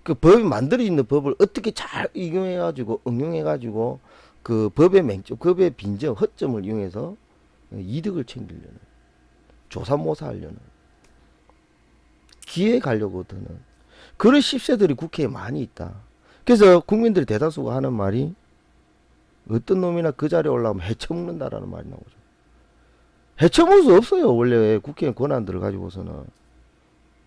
그 법이 만들어 있는 법을 어떻게 잘 응용해가지고 그 법의 맹점, 법의 빈점, 허점을 이용해서 이득을 챙기려는, 조사모사하려는, 기회 가려고 드는 그런 10세들이 국회에 많이 있다. 그래서 국민들의 대다수가 하는 말이 어떤 놈이나 그 자리에 올라오면 해쳐먹는다라는 말이 나오죠. 해쳐먹을 수 없어요. 원래 국회의 권한들을 가지고서는.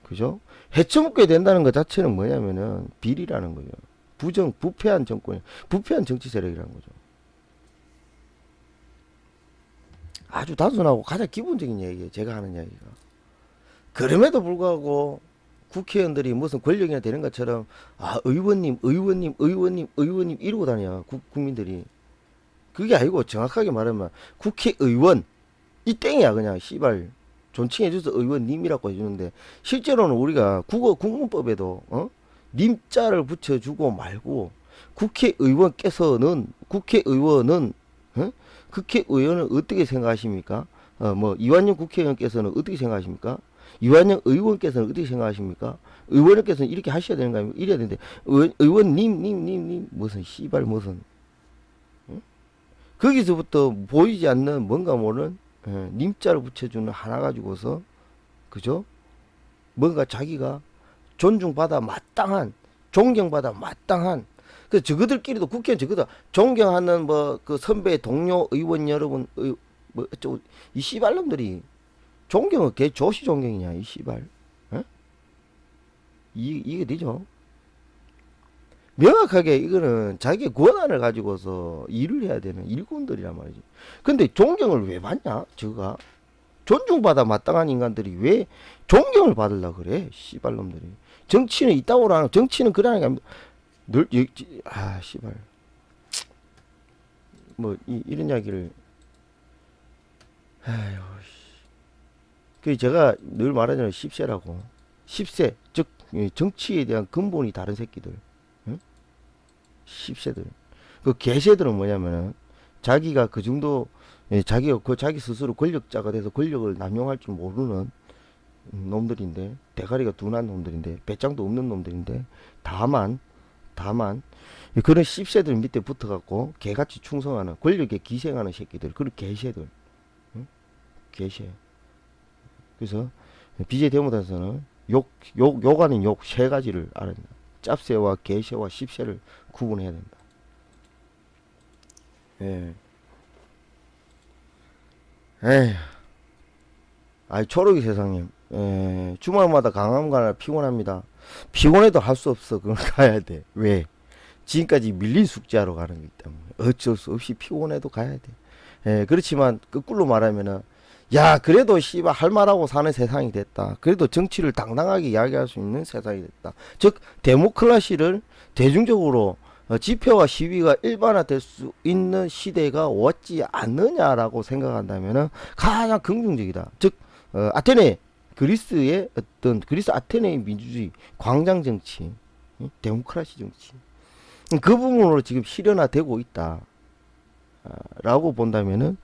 그죠? 해쳐먹게 된다는 것 자체는 뭐냐면은 비리라는 거죠. 부패한 정권, 부패한 정치 세력이라는 거죠. 아주 단순하고 가장 기본적인 얘기예요. 제가 하는 이야기가. 그럼에도 불구하고 국회의원들이 무슨 권력이나 되는 것처럼 의원님 이러고 다녀. 국민들이. 그게 아니고 정확하게 말하면 국회의원 이 땡이야. 그냥 씨발 존칭해줘서 의원님이라고 해주는데 실제로는 우리가 국문법에도 님자를 붙여주고 말고 국회의원은 국회의원은 어떻게 생각하십니까? 뭐 이완영 국회의원께서는 어떻게 생각하십니까? 이완영 의원께서는 어떻게 생각하십니까? 의원님께서는 이렇게 하셔야 되는 거 아닙니까? 이래야 되는데 의원님 무슨 씨발 무슨 거기서부터 보이지 않는 뭔가 모르는 님자를 붙여주는 하나 가지고서 그죠? 뭔가 자기가 존중받아 마땅한 존경받아 마땅한 그 저그들끼리도 국회의원 저거다 존경하는 뭐 그 선배 동료 의원 여러분 뭐 어쩌고 이 씨발놈들이 존경은 걔 조시 존경이냐 이 씨발 이게 되죠? 명확하게 이거는 자기의 권한을 가지고서 일을 해야 되는 일꾼들이란 말이지. 근데 존경을 왜 받냐? 저가 존중받아 마땅한 인간들이 왜 존경을 받으려 그래? 씨발놈들이. 정치는 이따오라는 정치는 그러는 게 아닙니다. 씨발. 뭐 이런 이야기를 아유 그 제가 늘 말하잖아요. 10세라고. 10세 즉 정치에 대한 근본이 다른 새끼들. 10세들. 그 개새들은 뭐냐면은 자기가 그 정도 자기가 자기 스스로 권력자가 돼서 권력을 남용할 줄 모르는 놈들인데 대가리가 둔한 놈들인데 배짱도 없는 놈들인데 다만 그런 10세들 밑에 붙어갖고 개같이 충성하는 권력에 기생하는 새끼들 그런 개새들 개새. 그래서 BJ 대모단에서는 욕 아닌 욕 세 가지를 알아야 된다. 짭새와 개새와 10세를 구분해야 된다. 예. 에휴. 아이, 초록이 세상님. 주말마다 강남 가느라 피곤합니다. 피곤해도 할 수 없어. 그건 가야 돼. 왜? 지금까지 밀린 숙제하러 가는 거기 때문에. 어쩔 수 없이 피곤해도 가야 돼. 그렇지만, 거꾸로 말하면은, 야, 그래도 씨발 할 말하고 사는 세상이 됐다. 그래도 정치를 당당하게 이야기할 수 있는 세상이 됐다. 즉, 데모크라시를 대중적으로 집회와 시위가 일반화될 수 있는 시대가 왔지 않느냐라고 생각한다면은 가장 긍정적이다. 즉 아테네 그리스의 어떤 그리스 아테네의 민주주의 광장 정치, 데모크라시 정치 그 부분으로 지금 실현화되고 있다. 라고 본다면은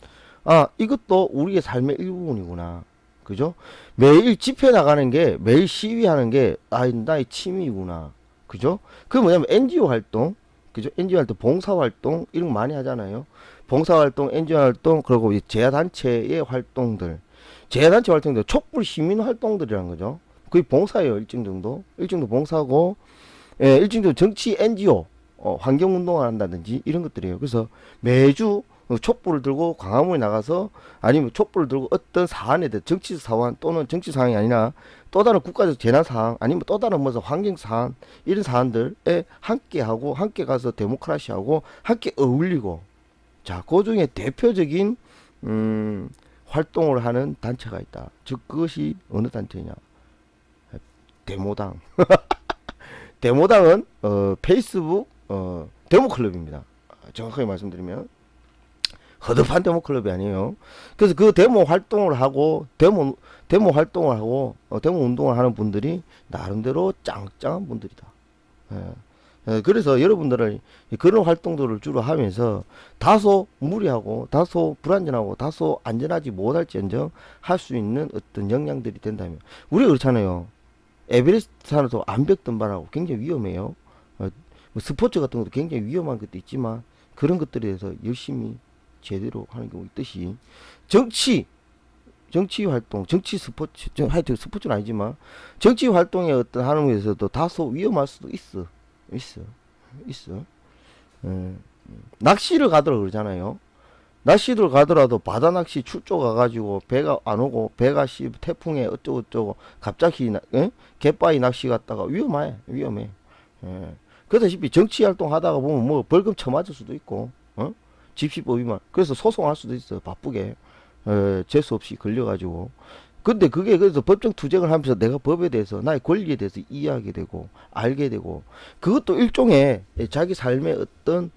이것도 우리의 삶의 일부분이구나. 그죠? 매일 집회 나가는 게 매일 시위하는 게 나의 취미구나. 그죠? 그 뭐냐면 NGO 활동 그죠? NGO 활동, 봉사활동, 이런 거 많이 하잖아요. 봉사활동, NGO 활동, 그리고 제야단체의 활동들. 제야단체 활동들, 촛불 시민 활동들이라는 거죠. 거의 봉사예요, 일정 정도. 일정 정도 봉사고, 일정 정도 정치 NGO, 환경운동을 한다든지, 이런 것들이에요. 그래서 매주 촛불을 들고 광화문에 나가서, 아니면 촛불을 들고 어떤 사안에 대해 정치적 사안 또는 정치 사안이 아니라 또 다른 국가적 재난 사안 아니면 또 다른 무슨 환경 사안 이런 사안들에 함께 하고 함께 가서 데모크라시하고 함께 어울리고 그 중에 대표적인 활동을 하는 단체가 있다. 즉 그것이 어느 단체냐? 데모당. 데모당은 페이스북 데모클럽입니다. 정확하게 말씀드리면 허접한 데모클럽이 아니에요. 그래서 그 데모 활동을 하고 데모 활동을 하고 데모 운동을 하는 분들이 나름대로 짱짱한 분들이다. 그래서 여러분들은 그런 활동들을 주로 하면서 다소 무리하고 다소 불안전하고 다소 안전하지 못할지언정 할 수 있는 어떤 역량들이 된다면 우리가 그렇잖아요. 에베레스트 산에서 암벽 등반하고 굉장히 위험해요. 뭐 스포츠 같은 것도 굉장히 위험한 것도 있지만 그런 것들에 대해서 열심히 제대로 하는 경우 있듯이 정치 활동, 정치 스포츠, 하여튼 스포츠는 아니지만 정치 활동에 어떤 하는 것에서도 다소 위험할 수도 있어. 낚시를 가더라 그러잖아요. 낚시를 가더라도 바다 낚시 출조 가가지고 배가 안 오고 배가 태풍에 어쩌고 갑자기 갯바위 낚시 갔다가 위험해. 예. 그러다시피 정치 활동 하다가 보면 뭐 벌금 쳐맞을 수도 있고 집시법 위반 그래서 소송할 수도 있어 바쁘게 재수 없이 걸려가지고 근데 그게 그래서 법정 투쟁을 하면서 내가 법에 대해서 나의 권리에 대해서 이해하게 되고 알게 되고 그것도 일종의 자기 삶의 어떤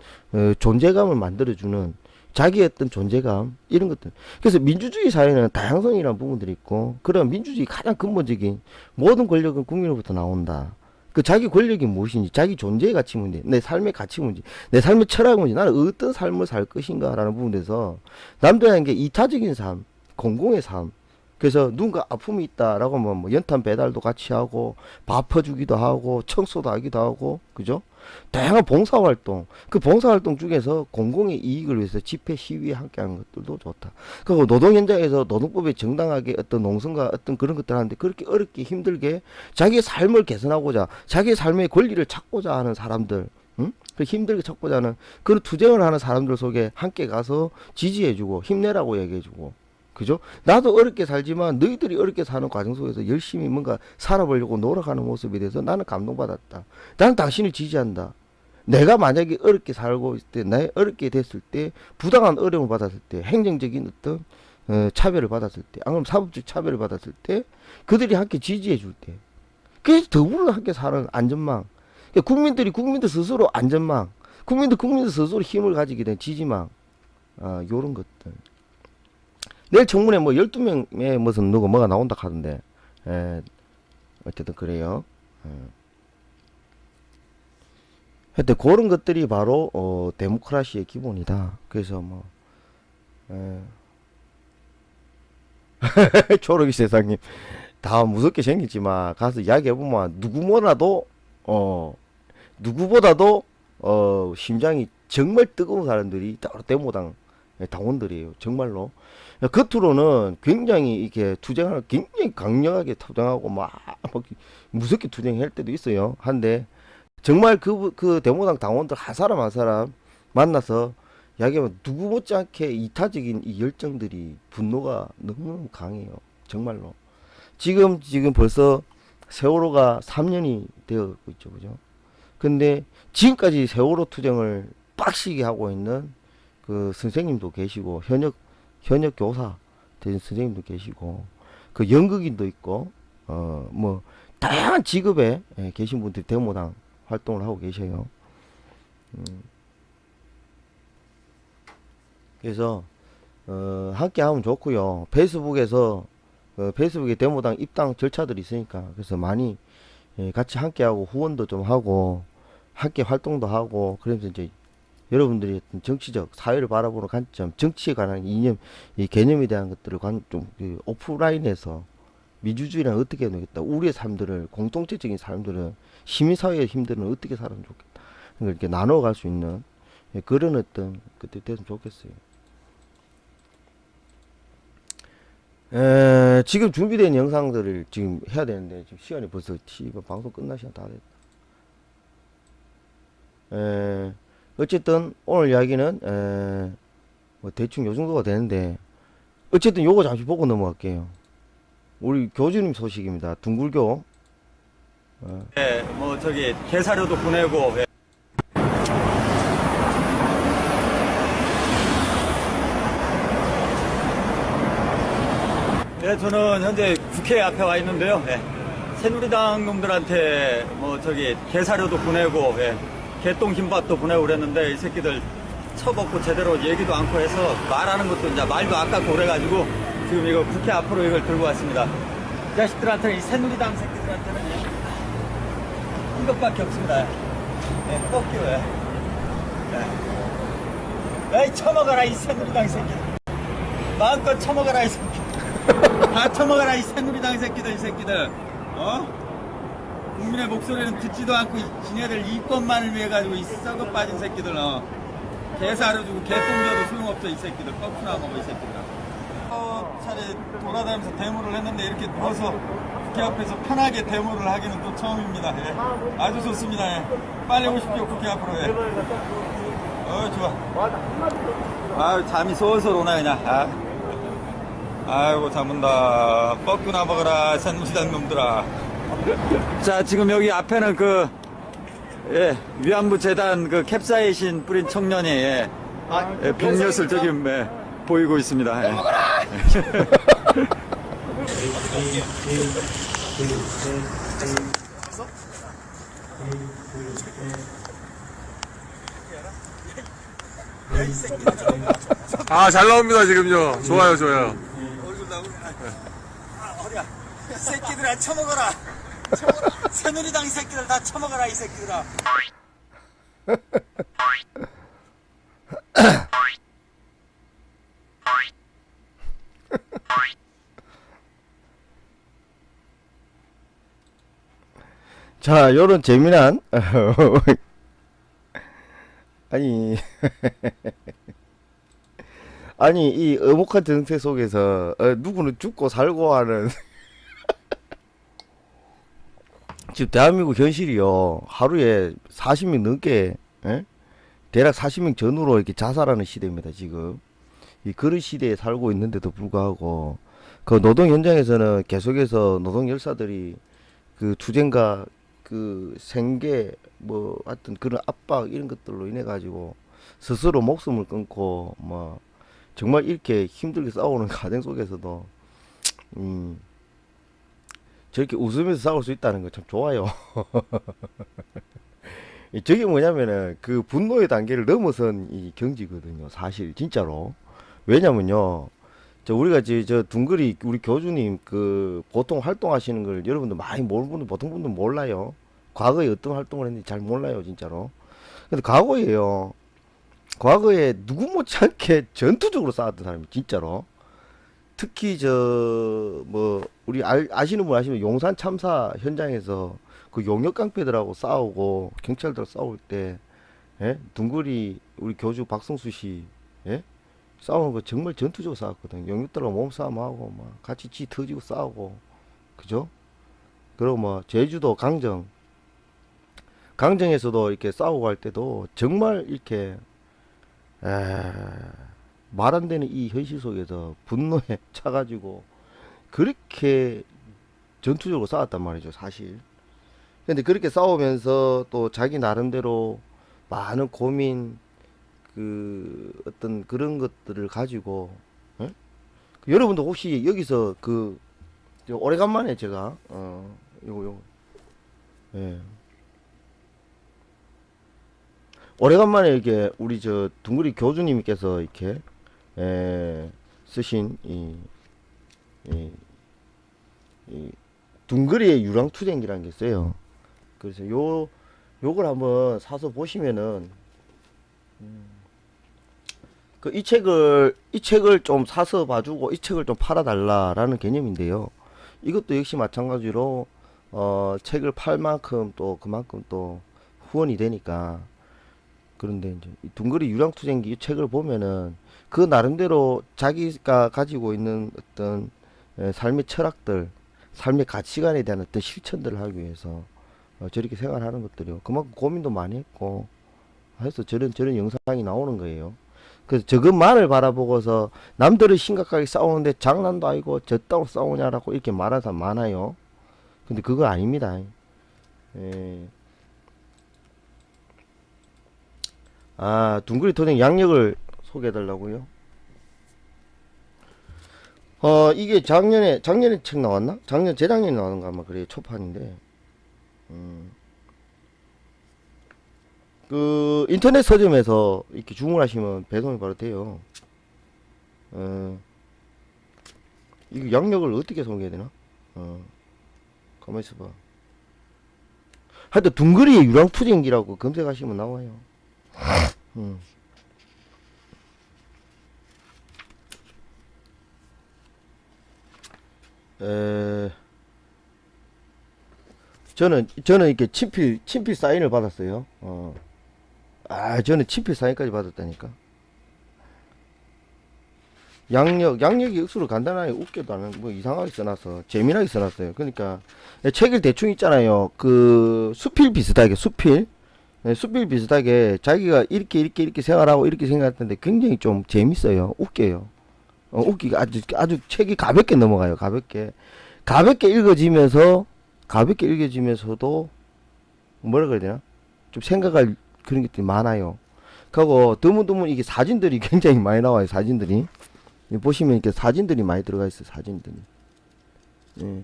존재감을 만들어주는 자기의 어떤 존재감 이런 것들 그래서 민주주의 사회는 다양성이라는 부분들이 있고 그런 민주주의 가장 근본적인 모든 권력은 국민으로부터 나온다. 그 자기 권력이 무엇인지 자기 존재의 가치 문제 내 삶의 가치 문제 내 삶의 철학 문제 나는 어떤 삶을 살 것인가 라는 부분에서 남들에게 이타적인 삶 공공의 삶 그래서 누군가 아픔이 있다라고 하면 뭐 연탄 배달도 같이 하고 밥 퍼주기도 하고 청소도 하기도 하고 그죠 다양한 봉사활동 그 봉사활동 중에서 공공의 이익을 위해서 집회 시위에 함께하는 것들도 좋다. 그리고 노동 현장에서 노동법에 정당하게 어떤 농성과 어떤 그런 것들 하는데 그렇게 어렵게 힘들게 자기의 삶을 개선하고자 자기의 삶의 권리를 찾고자 하는 사람들 그 힘들게 찾고자 하는 그런 투쟁을 하는 사람들 속에 함께 가서 지지해주고 힘내라고 얘기해주고 그죠? 나도 어렵게 살지만 너희들이 어렵게 사는 과정 속에서 열심히 뭔가 살아보려고 노력하는 모습에 대해서 나는 감동받았다. 나는 당신을 지지한다. 내가 만약에 어렵게 살고 있을 때, 나 어렵게 됐을 때, 부당한 어려움을 받았을 때, 행정적인 어떤 차별을 받았을 때, 아니면 사법적 차별을 받았을 때, 그들이 함께 지지해 줄 때, 그래서 더불어 함께 사는 안전망. 그러니까 국민들 스스로 안전망, 국민들 스스로 힘을 가지게 된 지지망, 요런 것들. 내일 청문회 뭐 12명의 무슨 뭐가 나온다 하던데 어쨌든 그래요. 하여튼 그런 것들이 바로 데모크라시의 기본이다. 그래서 뭐 초록이 세상님 다 무섭게 생겼지만 가서 이야기해보면 누구보다도 심장이 정말 뜨거운 사람들이 따로 데모당 당원들이에요. 정말로. 겉으로는 굉장히 이렇게 투쟁을 굉장히 강력하게 투쟁하고 막 무섭게 투쟁할 때도 있어요. 한데 정말 그 데모당 당원들 한 사람 만나서 이야기하면 누구 못지않게 이타적인 이 열정들이 분노가 너무 강해요. 정말로. 지금 벌써 세월호가 3년이 되어 있죠. 그죠? 근데 지금까지 세월호 투쟁을 빡시게 하고 있는 그 선생님도 계시고 현역 교사 된 선생님도 계시고 그 연극인도 있고 뭐 다양한 직업에 계신 분들이 데모당 활동을 하고 계셔요. 그래서 함께 하면 좋고요. 페이스북에 데모당 입당 절차들이 있으니까 그래서 많이 같이 함께 하고 후원도 좀 하고 함께 활동도 하고 그러면서 이제 여러분들이 정치적 사회를 바라보는 관점, 정치에 관한 이념, 이 개념에 대한 것들을 좀 오프라인에서 민주주의랑 어떻게 해놓겠다. 우리의 삶들을 공동체적인 삶들은 시민사회의 힘들은 어떻게 살면 좋겠다. 이렇게 나눠갈 수 있는 그런 어떤 것들이 됐으면 좋겠어요. 지금 준비된 영상들을 지금 해야 되는데 지금 시간이 벌써 방송 끝날 시간 다 됐다. 어쨌든 오늘 이야기는 뭐 대충 요 정도가 되는데 어쨌든 요거 잠시 보고 넘어갈게요. 우리 교주님 소식입니다. 둥굴교. 네, 뭐 저기 개사료도 보내고. 네, 저는 현재 국회 앞에 와 있는데요. 새누리당 놈들한테 뭐 저기 개사료도 보내고 개똥 김밥도 보내고 그랬는데 이 새끼들 처먹고 제대로 얘기도 않고 해서 말하는 것도 이제 말도 아깝고 그래가지고 지금 이거 국회 앞으로 이걸 들고 왔습니다. 이 자식들한테는 이 새누리당 새끼들한테는 이것밖에 없습니다. 꺾여. 에이 처먹어라 이 새누리당 새끼. 마음껏 처먹어라 이 새끼. 다 처먹어라 이 새누리당 새끼들 이 새끼들. 국민의 목소리는 듣지도 않고 지네들 이권만을 위해 가지고 이 썩어 빠진 새끼들 개사료 주고 개똥 줘도 소용없어 이 새끼들. 뻑꾸나 먹어 이 새끼들. 차례 돌아다니면서 데모를 했는데 이렇게 누워서 국회 앞에서 편하게 데모를 하기는 또 처음입니다. 예. 아주 좋습니다. 예. 빨리 오십시오 국회 앞으로. 예. 좋아. 아유 잠이 솔솔 오나 그냥. 아이고 잠 온다. 뻑꾸나 먹어라 새누리당 놈들아. 자 지금 여기 앞에는 위안부 재단 캡사이신 뿌린 청년이 빈엿을 저기 보이고 있습니다. 예. 잘 나옵니다, 지금요. 좋아요, 좋아요. 어디야? 이 새끼들아 처먹어라. 새누리당 이 새끼들 다 처먹어라 이 새끼들아. 자, 요런 재미난 아니 아니 이 엄혹한 정세 속에서 누구는 죽고 살고 하는 지금 대한민국 현실이요. 하루에 40명 넘게 대략 40명 전후로 이렇게 자살하는 시대입니다. 지금 이 그런 시대에 살고 있는데도 불구하고 그 노동 현장에서는 계속해서 노동 열사들이 그 투쟁과 그 생계 뭐 하여튼 그런 압박 이런 것들로 인해 가지고 스스로 목숨을 끊고 뭐 정말 이렇게 힘들게 싸우는 과정 속에서도 저렇게 웃으면서 싸울 수 있다는 거 참 좋아요. 저게 뭐냐면은 그 분노의 단계를 넘어선 이 경지거든요. 사실 진짜로. 왜냐면요. 우리가 저 둥그리 우리 교주님 그 보통 활동하시는 걸 여러분들 많이 모르는 분들 보통 분들 몰라요. 과거에 어떤 활동을 했는지 잘 몰라요, 진짜로. 근데 과거에요. 과거에 누구 못지않게 전투적으로 싸웠던 사람이 진짜로. 특히 뭐 우리 아시는 분 아시면 용산 참사 현장에서 그 용역 깡패들하고 싸우고 경찰들 싸울 때 둥그리 우리 교주 박성수 씨 싸우는 거 정말 전투적으로 싸웠거든. 영육들하고 몸싸움하고 막 같이 지 터지고 싸우고 그죠? 그리고 뭐 제주도 강정에서도 이렇게 싸우고 할 때도 정말 이렇게 말 안 되는 이 현실 속에서 분노에 차가지고 그렇게 전투적으로 싸웠단 말이죠, 사실. 근데 그렇게 싸우면서 또 자기 나름대로 많은 고민, 그 어떤 그런 것들을 가지고 여러분도 혹시 여기서 오래간만에 제가 요거 예. 오래간만에 이렇게 우리 둥그리 교주님께서 이렇게 쓰신 이 둥그리의 유랑투쟁기라는 게 있어요. 그래서 요걸 한번 사서 보시면은 이 책을 좀 사서 봐주고 이 책을 좀 팔아달라라는 개념인데요. 이것도 역시 마찬가지로 책을 팔 만큼 또 그만큼 또 후원이 되니까. 그런데 이제 이 둥그리 유랑투쟁기 이 책을 보면은 그 나름대로 자기가 가지고 있는 어떤 삶의 철학들, 삶의 가치관에 대한 어떤 실천들을 하기 위해서 저렇게 생활하는 것들이요. 그만큼 고민도 많이 했고 해서 저런 영상이 나오는 거예요. 그래서 저것만을 바라보고서 남들은 심각하게 싸우는데 장난도 아니고 저따로 싸우냐라고 이렇게 말하는 사람 많아요. 근데 그거 아닙니다. 둥그리 토종 양력을 소개해달라고요? 이게 작년에 책 나왔나? 재작년에 나온 거 아마 그래요. 초판인데. 그 인터넷 서점에서 이렇게 주문하시면 배송이 바로 돼요. 이거 양력을 어떻게 소개해야 되나? 가만 있어봐. 하여튼 둥그리의 유랑투쟁기라고 검색하시면 나와요. 저는 이렇게 친필 사인을 받았어요. 저는 친필 사인까지 받았다니까. 양력이 억수로 간단하게 웃겨도 안 하고 뭐 이상하게 써놨어. 재미나게 써놨어요. 그러니까 책을 대충 있잖아요. 그 수필 비슷하게 수필 비슷하게 자기가 이렇게 생활하고 이렇게 생각했는데 굉장히 좀 재밌어요. 웃겨요. 웃기가 아주 책이 가볍게 넘어가요. 가볍게 읽어지면서도 뭐라 그래야 되나? 좀 생각할 그런 것들이 많아요. 그리고 드문드문 이게 사진들이 굉장히 많이 나와요. 사진들이. 보시면 이렇게 사진들이 많이 들어가 있어요. 사진들이. 예.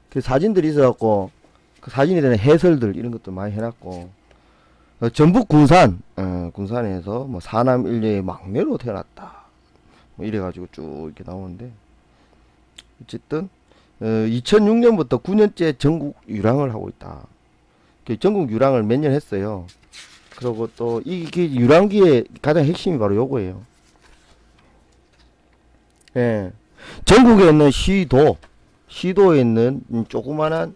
그 사진들이 있어갖고 그 사진에 대한 해설들 이런 것도 많이 해놨고 전북 군산에서 뭐 사남 일녀의 막내로 태어났다. 뭐 이래가지고 쭉 이렇게 나오는데 어쨌든 2006년부터 9년째 전국 유랑을 하고 있다. 전국 유랑을 몇 년 했어요. 그리고 또 이게 유랑기의 가장 핵심이 바로 요거예요. 예. 전국에 있는 시도에 있는 조그만한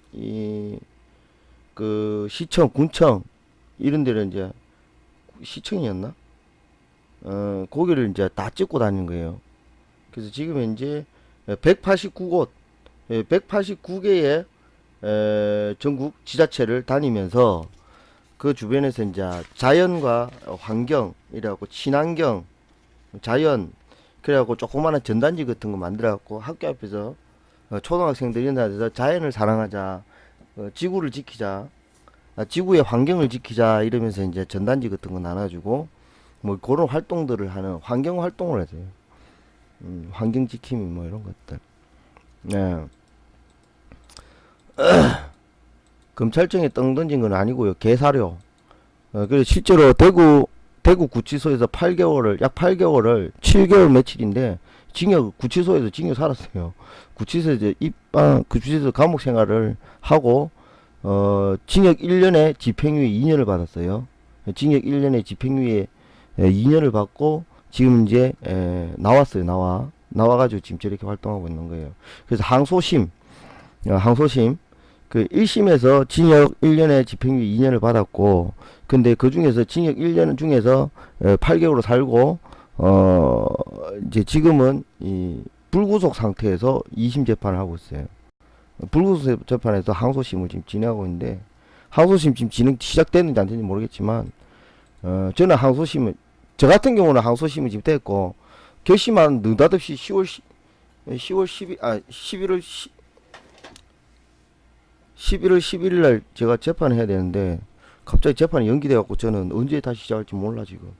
그 시청, 군청 이런 데를 이제 시청이었나? 거기를 이제 다 찍고 다니는 거예요. 그래서 지금 현재 189곳, 189개의 전국 지자체를 다니면서 그 주변에서 이제 자연과 환경, 이래갖고 친환경, 자연, 그래갖고 조그마한 전단지 같은 거 만들어갖고 학교 앞에서 초등학생들 이런 데서 자연을 사랑하자, 지구를 지키자, 지구의 환경을 지키자 이러면서 이제 전단지 같은 거 나눠주고 뭐 그런 활동들을 하는 환경 활동을 하세요. 환경 지킴이 뭐 이런 것들. 네. 검찰청에 떵 던진 건 아니고요. 개사료. 그래서 실제로 대구 구치소에서 약 8개월을 7개월 며칠인데 구치소에서 징역 살았어요. 구치소에서 감옥 생활을 하고 징역 1년에 집행유예 2년을 받았어요. 징역 1년에 집행유예 2년을 받고 지금 이제 나왔어요. 나와가지고 지금 저렇게 활동하고 있는 거예요. 그래서 항소심 그 1심에서 징역 1년에 집행유예 2년을 받았고, 근데 그 중에서 징역 1년 중에서 8개월을 살고 이제 지금은 이 불구속 상태에서 2심 재판을 하고 있어요. 불구속 재판에서 항소심을 지금 진행하고 있는데, 항소심 지금 진행 시작됐는지 안 됐는지 모르겠지만 저는 저 같은 경우는 항소심이 지금 됐고, 결심한 느닷없이 11월 11일 날 제가 재판을 해야 되는데 갑자기 재판이 연기돼갖고 저는 언제 다시 시작할지 몰라 지금.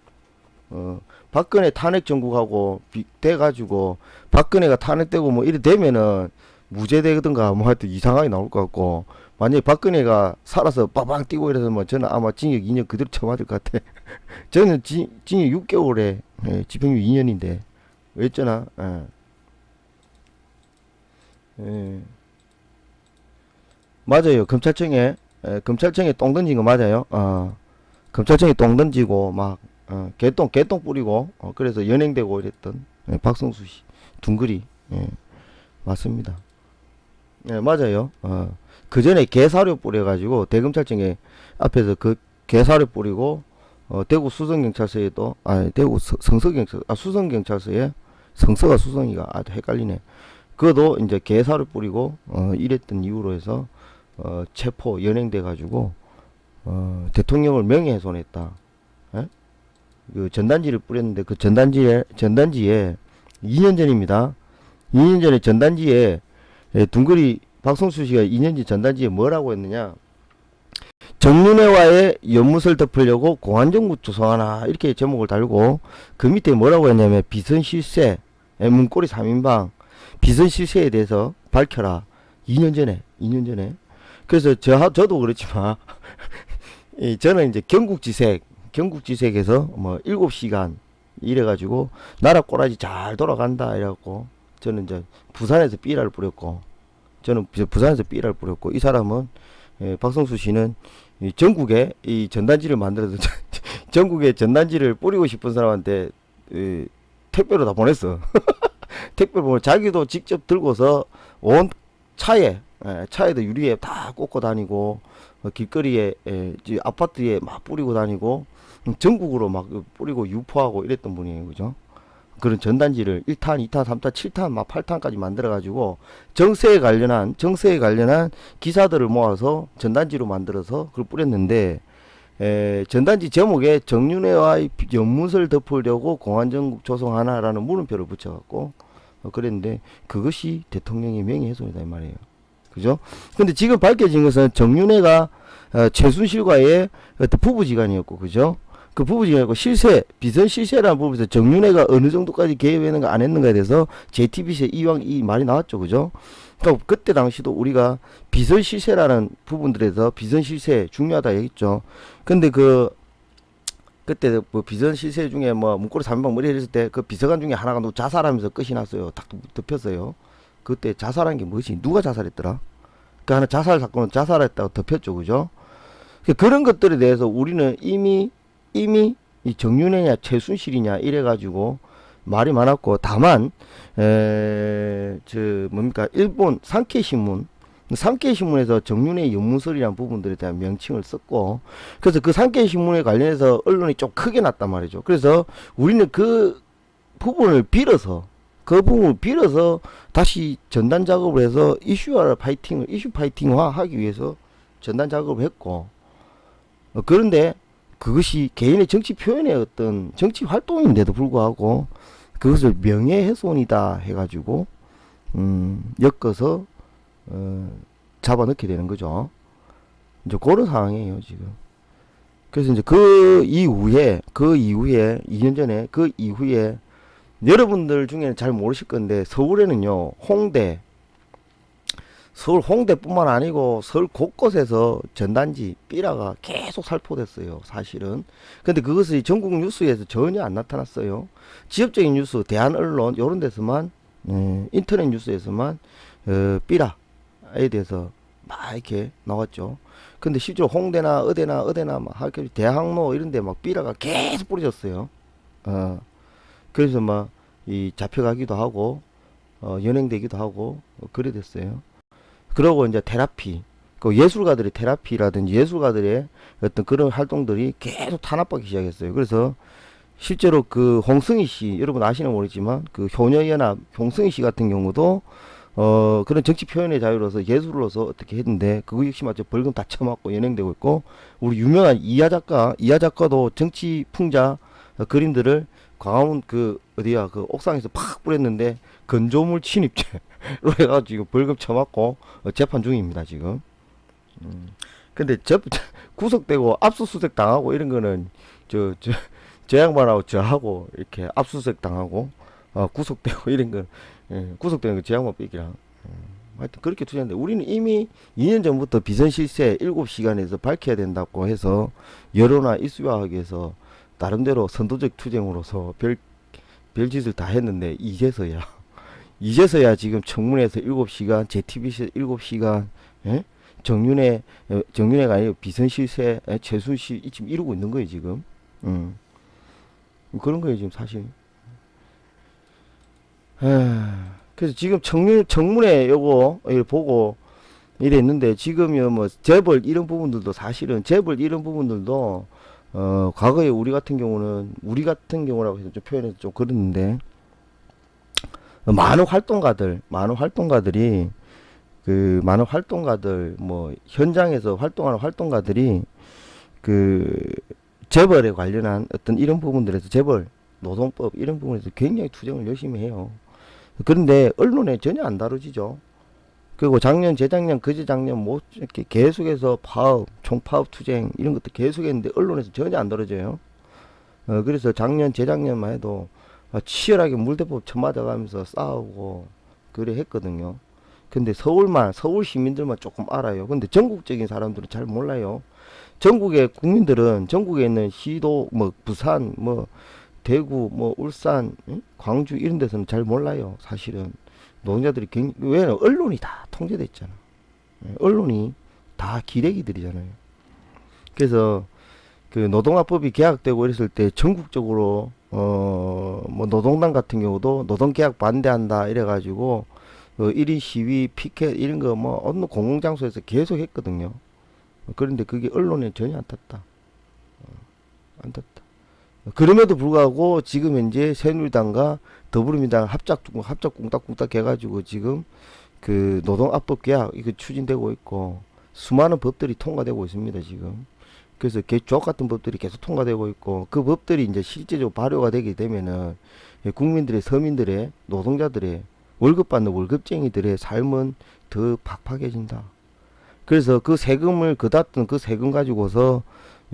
박근혜 탄핵 정국하고 돼가지고 박근혜가 탄핵되고 뭐 이래 되면은 무죄되든가 뭐 하여튼 이상하게 나올 것 같고, 만약에 박근혜가 살아서 빠방 뛰고 이래서 저는 아마 징역 2년 그대로 처맞을 것 같아. 저는 징역 6개월에 집행유예 2년인데 왜였잖아. 맞아요. 검찰청에 똥 던진 거 맞아요. 검찰청에 똥 던지고 막 개똥 뿌리고 그래서 연행되고 이랬던 박성수 씨 둥그리. 맞습니다. 맞아요. 그 전에 개사료 뿌려가지고 대검찰청에 앞에서 그 개사료 뿌리고 대구 수성경찰서에도 대구 수성경찰서에 성서가 수성이가 아주 헷갈리네. 그것도 이제 개사료 뿌리고 이랬던 이유로 해서 체포 연행돼 가지고 대통령을 명예훼손했다. 그 전단지를 뿌렸는데 그 전단지에 2년 전입니다. 2년 전에 전단지에 둥그리 박성수 씨가 2년 전 전단지에 뭐라고 했느냐? 정윤회와의 연못을 덮으려고 공안정부 조성하나 이렇게 제목을 달고 그 밑에 뭐라고 했냐면 비선실세 문고리 3인방 비선실세에 대해서 밝혀라. 2년 전에. 그래서 저도 그렇지만 저는 이제 경국지색에서 뭐 7시간 이래가지고 나라 꼬라지 잘 돌아간다 이래갖고 저는 이제 부산에서 삐라를 뿌렸고 이 사람은 박성수 씨는 이 전국에 이 전단지를 만들어서 전국에 전단지를 뿌리고 싶은 사람한테 택배로 다 보냈어. 택배로 보내 자기도 직접 들고서 온 차에 차에도 유리에 다 꽂고 다니고 길거리에 이제 아파트에 막 뿌리고 다니고 전국으로 막 뿌리고 유포하고 이랬던 분이에요. 그죠? 그런 전단지를 1탄, 2탄, 3탄, 7탄, 막 8탄까지 만들어 가지고 정세에 관련한 기사들을 모아서 전단지로 만들어서 그걸 뿌렸는데 전단지 제목에 정윤회와의 연못을 덮으려고 공안정국 조성하나라는 물음표를 붙여갖고 그랬는데 그것이 대통령의 명예훼손이다 이 말이에요. 그죠? 근데 지금 밝혀진 것은 정윤회가 최순실과의 어떤 부부지간이었고, 그죠? 그 부부지간이고 비선 실세라는 부분에서 정윤회가 어느 정도까지 개입했는가 안 했는가에 대해서 JTBC에 이왕 이 말이 나왔죠, 그죠? 그러니까 그때 당시도 우리가 비선 실세라는 부분들에서 비선 실세 중요하다 얘기했죠. 근데 그때 뭐 비선 실세 중에 뭐 문고리 300방 머리 했을 때 그 비서관 중에 하나가 또 자살하면서 끝이 났어요. 딱 덮였어요. 그때 자살한 게 뭐지? 누가 자살했더라? 그 하나 자살 사건은 자살했다고 덮였죠, 그죠? 그런 것들에 대해서 우리는 이미 이 정윤회냐 최순실이냐 이래가지고 말이 많았고, 다만 뭡니까 일본 산케이신문에서 정윤회 연문설이라는 부분들에 대한 명칭을 썼고, 그래서 그 산케이신문에 관련해서 언론이 좀 크게 났단 말이죠. 그래서 우리는 그 부분을 빌어서 다시 전단 작업을 해서 이슈 파이팅화 하기 위해서 전단 작업을 했고, 그런데 그것이 개인의 정치 표현의 어떤 정치 활동인데도 불구하고 그것을 명예훼손이다 해가지고 엮어서 잡아넣게 되는 거죠. 이제 그런 상황이에요 지금. 그래서 이제 그 이후에 2년 전에 그 이후에 여러분들 중에는 잘 모르실 건데 서울에는요 서울 홍대뿐만 아니고 서울 곳곳에서 전단지 삐라가 계속 살포됐어요 사실은. 근데 그것이 전국 뉴스에서 전혀 안 나타났어요. 지역적인 뉴스, 대한 언론 요런 데서만 인터넷 뉴스에서만 삐라에 대해서 막 이렇게 나왔죠. 근데 실제로 홍대나 어디나 막 대학로 이런 데 막 삐라가 계속 뿌려졌어요. 그래서 막 이 잡혀가기도 하고 연행되기도 하고 그래 됐어요. 그러고 이제 테라피, 그 예술가들의 테라피라든지 예술가들의 어떤 그런 활동들이 계속 탄압받기 시작했어요. 그래서 실제로 그 홍승희 씨, 여러분 아시는 모르지만 그 효녀연합 홍승희 씨 같은 경우도 그런 정치 표현의 자유로서 예술로서 어떻게 했는데 그거 역시 마저 벌금 다 쳐맞고 연행되고 있고, 우리 유명한 이하 작가도 정치 풍자 그림들을 광화문 그 옥상에서 팍 뿌렸는데 건조물 침입죄로 해가지고 지금 벌금 쳐맞고 재판 중입니다 지금. 근데 구속되고 압수수색 당하고 이런 거는 저 양반하고 저하고 이렇게 압수수색 당하고 구속되고 이런 건 구속되는 거 저 양반 뺏기랑 하여튼 그렇게 투자했는데, 우리는 이미 2년 전부터 비선실세 7시간에서 밝혀야 된다고 해서 여론화 이슈화하기 위해서 나름대로 선도적 투쟁으로서 별짓을 다 했는데 이제서야 지금 청문회에서 7시간, JTBC에서 7시간, 정윤회가 아니고 비선실세, 최순실 지금 이루고 있는 거예요 지금. 그런 거예요 지금 사실. 그래서 지금 청문회 요거 보고 이랬는데, 지금요 뭐 재벌 이런 부분들도 과거에 우리 같은 경우라고 해서 좀 표현해서 좀 그랬는데, 많은 활동가들이 뭐 현장에서 활동하는 활동가들이 그 재벌에 관련한 어떤 이런 부분들에서 재벌 노동법 이런 부분에서 굉장히 투쟁을 열심히 해요. 그런데 언론에 전혀 안 다뤄지죠. 그리고 작년, 재작년, 그제작년 뭐 이렇게 계속해서 총파업 투쟁 이런 것도 계속했는데 언론에서 전혀 안 다뤄져요. 그래서 작년, 재작년만 해도 치열하게 물대포 쳐맞아가면서 싸우고 그래 했거든요. 근데 서울 시민들만 조금 알아요. 근데 전국적인 사람들은 잘 몰라요. 전국의 국민들은 전국에 있는 시도 뭐 부산 뭐 대구 뭐 울산 광주 이런 데서는 잘 몰라요. 사실은 노동자들이 왜냐면 언론이 다 통제돼 있잖아. 언론이 다 기레기들이잖아요. 그래서 그 노동화법이 개혁되고 이랬을 때 전국적으로 뭐 노동당 같은 경우도 노동개혁 반대한다 이래가지고 그 1인 시위, 피켓 이런 거 뭐 어느 공공장소에서 계속 했거든요. 그런데 그게 언론에 전혀 안 탔다. 안 탔다. 그럼에도 불구하고 지금 현재 새누리당과 더불어민주당 합작 꽁딱꽁딱 해가지고 지금 그 노동압법 계약 이거 추진되고 있고 수많은 법들이 통과되고 있습니다 지금. 그래서 개조합 같은 법들이 계속 통과되고 있고 그 법들이 이제 실제적으로 발효가 되게 되면은 국민들의 서민들의 노동자들의 월급 받는 월급쟁이들의 삶은 더 팍팍해진다. 그래서 그 세금을 걷었던 그 세금 가지고서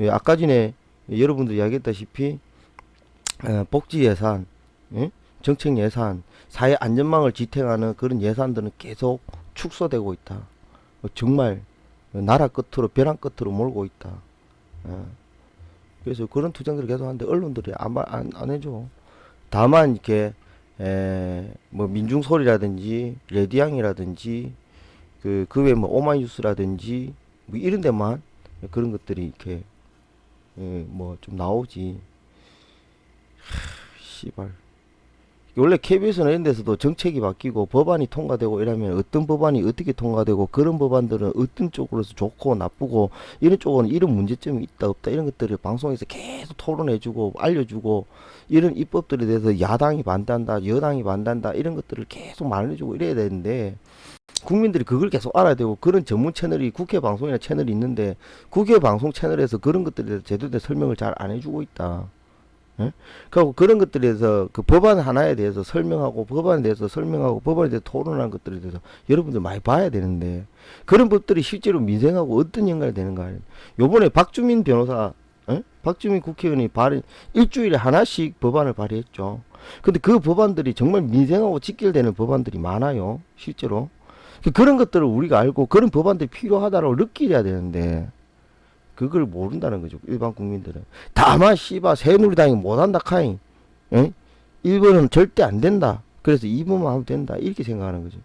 아까 전에 여러분들 이야기했다시피 복지 예산, 정책 예산, 사회 안전망을 지탱하는 그런 예산들은 계속 축소되고 있다. 정말 나라 끝으로 벼랑 끝으로 몰고 있다. 그래서 그런 투쟁들을 계속 하는데 언론들이 안 해줘. 다만 이렇게 뭐 민중소리라든지 레디앙이라든지 그 외에 뭐 오마이뉴스라든지 뭐 이런 데만 그런 것들이 이렇게 뭐 좀 나오지. 씨발. 원래 KBS나 이런 데서도 정책이 바뀌고 법안이 통과되고 이러면 어떤 법안이 어떻게 통과되고 그런 법안들은 어떤 쪽으로서 좋고 나쁘고 이런 쪽은 이런 문제점이 있다 없다 이런 것들을 방송에서 계속 토론해주고 알려주고 이런 입법들에 대해서 야당이 반대한다 여당이 반대한다 이런 것들을 계속 말해주고 이래야 되는데 국민들이 그걸 계속 알아야 되고 그런 전문 채널이 국회 방송이나 채널이 있는데 국회 방송 채널에서 그런 것들에 대해서 제대로 된 설명을 잘 안 해주고 있다. 예? 그리고 그런 것들에 대해서 그 법안 하나에 대해서 설명하고 법안에 대해서 설명하고 법안에 대해서 토론하는 것들에 대해서 여러분들 많이 봐야 되는데 그런 법들이 실제로 민생하고 어떤 연관이 되는가. 요번에 박주민 변호사 박주민 국회의원이 일주일에 하나씩 법안을 발의했죠. 근데 그 법안들이 정말 민생하고 직결되는 법안들이 많아요 실제로. 그런 것들을 우리가 알고 그런 법안들이 필요하다고 느끼려야 되는데 그걸 모른다는 거죠 일반 국민들은. 다만 씨바 새누리당이 못한다 카잉 1번은 절대 안 된다 그래서 2번만 하면 된다 이렇게 생각하는 거죠.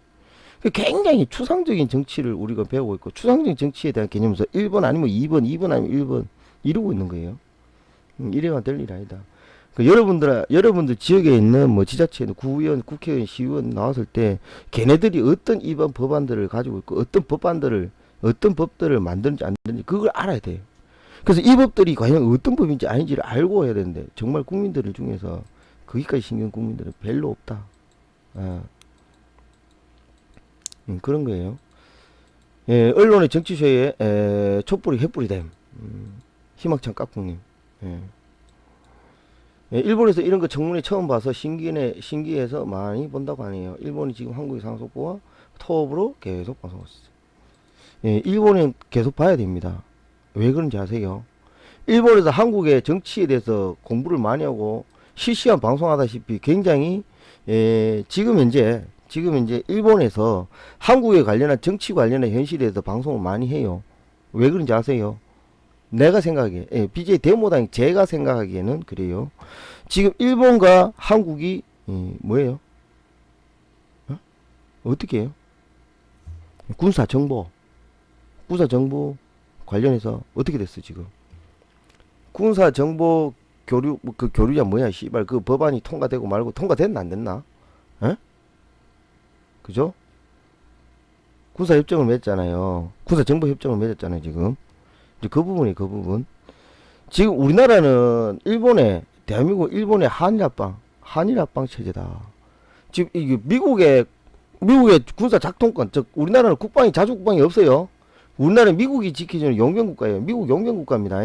굉장히 추상적인 정치를 우리가 배우고 있고 추상적인 정치에 대한 개념에서 1번 아니면 2번 2번 아니면 1번 이러고 있는 거예요. 이래만 될 일 아니다. 여러분들 지역에 있는 뭐 지자체는 구의원, 국회의원, 시의원 나왔을 때 걔네들이 어떤 이번 법안들을 가지고 있고 어떤 법들을 만드는지 안 되는지 그걸 알아야 돼요. 그래서 이 법들이 과연 어떤 법인지 아닌지를 알고 해야 되는데 정말 국민들 중에서 거기까지 신경 국민들은 별로 없다. 그런 거예요. 예, 언론의 정치쇼에 촛불이 횃불이 됨. 희망찬 깍꿍님. 예, 일본에서 이런 거 청문회 처음 봐서 신기해서 많이 본다고 하네요. 일본이 지금 한국의 상속부와 토업으로 계속 방송하고 있어요. 예, 일본은 계속 봐야 됩니다. 왜 그런지 아세요? 일본에서 한국의 정치에 대해서 공부를 많이 하고 실시간 방송하다시피 굉장히 지금 현재 일본에서 한국에 관련한 정치 관련한 현실에 대해서 방송을 많이 해요. 왜 그런지 아세요? 내가 생각하기에 BJ 데모당 제가 생각하기에는 그래요. 지금 일본과 한국이 뭐예요? 어떻게 해요? 군사 정보 관련해서 어떻게 됐어 지금? 군사 정보 교류 그 교류야 뭐야 씨발 그 법안이 통과되고 말고 통과됐나 안 됐나? 그죠? 군사 협정을 맺었잖아요. 군사 정보 협정을 맺었잖아요 지금. 그 부분. 지금 우리나라는 대한민국의 한일 합방 체제다. 지금 이게 미국의 군사 작동권, 즉 우리나라는 자주 국방이 없어요. 우리나라는 미국이 지키는 용병국가예요. 미국 용병국가입니다.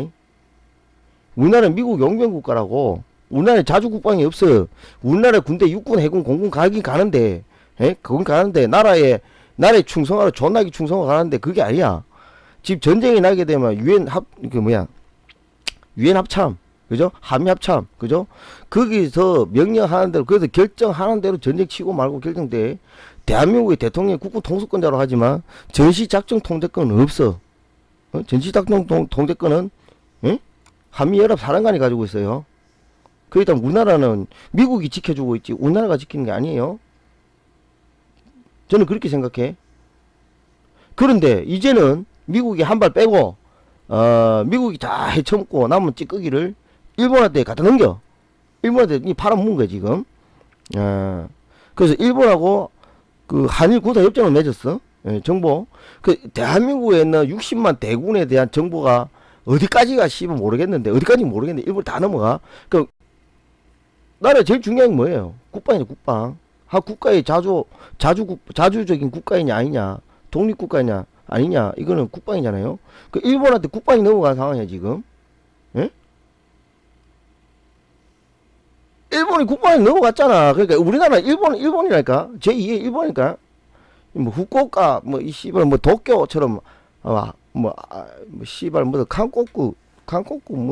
우리나라는 미국 용병국가라고. 우리나라에 자주 국방이 없어요. 우리나라 군대 육군, 해군, 공군 가긴 가는데, 그건 가는데 나라에 충성하러 존나게 충성하러 가는데 그게 아니야. 지금 전쟁이 나게 되면 유엔 합참, 그죠? 한미 합참, 그죠? 거기서 명령하는 대로, 그래서 결정하는 대로 전쟁 치고 말고 결정돼. 대한민국의 대통령이 국군 통수권자로 하지만 전시작전 통제권은 없어. 전시작전 통제권은 한미연합 사령관이 가지고 있어요. 그러니까 우리나라는 미국이 지켜주고 있지 우리나라가 지키는 게 아니에요. 저는 그렇게 생각해. 그런데 이제는 미국이 한 발 빼고 미국이 다 헤쳐먹고 남은 찌꺼기를 일본한테 갖다 넘겨. 일본한테 팔아먹은 거야 지금. 그래서 일본하고 그 한일 군사 협정을 맺었어. 예, 정보. 그 대한민국에 있는 60만 대군에 대한 정보가 어디까지가 씨발 모르겠는데 어디까지 모르겠는데 일본 다 넘어가. 그 나라 제일 중요한 게 뭐예요? 국방이죠, 국방. 국가의 자주적인 국가이냐 아니냐, 독립국가냐 아니냐, 이거는 국방이잖아요. 그 일본한테 국방이 넘어간 상황이야 지금. 예? 일본이 국방에 넘어갔잖아. 그러니까 우리나라 일본이랄까? 제2의 일본이니까. 뭐 후쿠오카 이 씨발 도쿄처럼 씨발 칸코쿠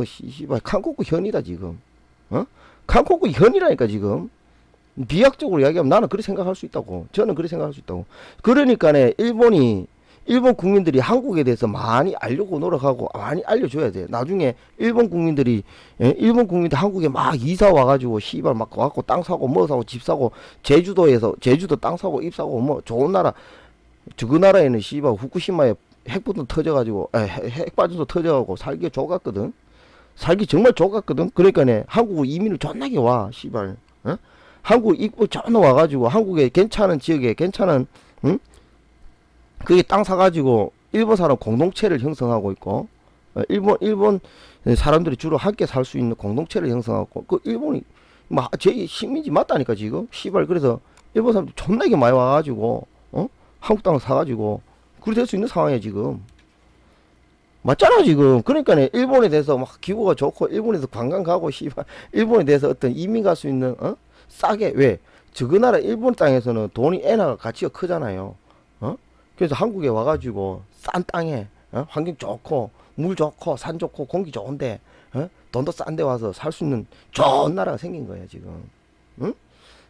씨발 칸코쿠 현이다 지금. 칸코쿠 현이라니까 지금. 비약적으로 이야기하면 나는 그렇게 생각할 수 있다고. 저는 그렇게 생각할 수 있다고. 그러니까네 일본 국민들이 한국에 대해서 많이 알려고 노력하고 많이 알려줘야 돼. 나중에 일본 국민들 한국에 막 이사 와가지고 씨발 막 와갖고 땅 사고 뭐 사고 집 사고 제주도 땅 사고 입 사고 뭐 좋은 나라. 그 나라에는 씨발 후쿠시마에 핵부터 터져가지고 핵발전소 터져가고 살기 좋았거든. 살기 정말 좋았거든. 그러니까네 한국으로 이민을 존나게 와 씨발. 한국 입구 전화 와가지고 한국에 괜찮은 지역에 괜찮은 그게 땅 사가지고 일본 사람 공동체를 형성하고 있고 일본 사람들이 주로 함께 살 수 있는 공동체를 형성하고 그 일본이 제 식민지 맞다니까 지금 씨발. 그래서 일본 사람들 존나게 많이 와가지고 한국 땅을 사가지고 그렇게 될 수 있는 상황이야 지금. 맞잖아 지금. 그러니까 일본에 대해서 막 기후가 좋고 일본에서 관광 가고 씨발 일본에 대해서 어떤 이민 갈 수 있는 싸게. 왜? 저 그 나라 일본 땅에서는 돈이 엔화가 가치가 크잖아요. 그래서 한국에 와가지고 싼 땅에 환경 좋고 물 좋고 산 좋고 공기 좋은데 돈도 싼 데 와서 살 수 있는 좋은 나라가 생긴 거야 지금.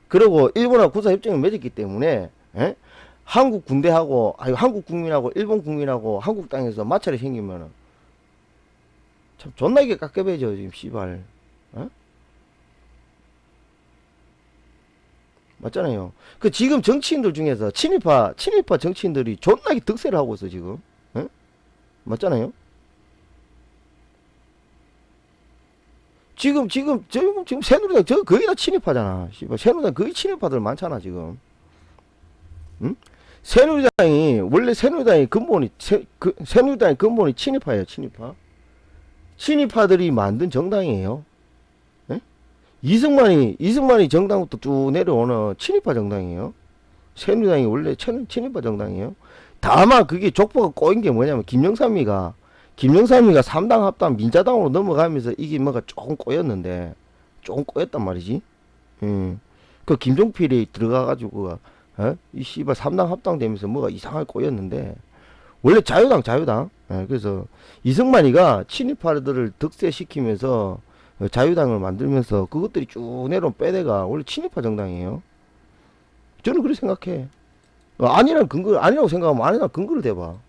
그리고 일본하고 군사협정을 맺었기 때문에 한국 군대하고 한국 국민하고 일본 국민하고 한국 땅에서 마찰이 생기면은 참 존나게 깝깝해져 지금 씨발. 맞잖아요. 그 지금 정치인들 중에서 친일파 정치인들이 존나게 득세를 하고 있어 지금. 맞잖아요. 지금 새누리당 거의 다 친일파잖아. 씨발 새누리당 거의 친일파들 많잖아 지금. 새누리당이 원래 새누리당의 근본이 친일파예요. 친일파들이 만든 정당이에요. 이승만이 정당부터 쭉 내려오는 친일파 정당이에요. 새누리당이 원래 친일파 정당이에요. 다만 그게 족보가 꼬인 게 뭐냐면 김영삼이가 3당 합당 민자당으로 넘어가면서 이게 뭐가 조금 꼬였단 말이지. 그 김종필이 들어가가지고 이 씨발 3당 합당 되면서 뭐가 이상하게 꼬였는데 원래 자유당. 그래서 이승만이가 친일파들을 득세시키면서 자유당을 만들면서 그것들이 쭉 내려온 빼대가 원래 친일파 정당이에요. 저는 그렇게 생각해. 아니라고 생각하면 아니라고 근거를 대봐.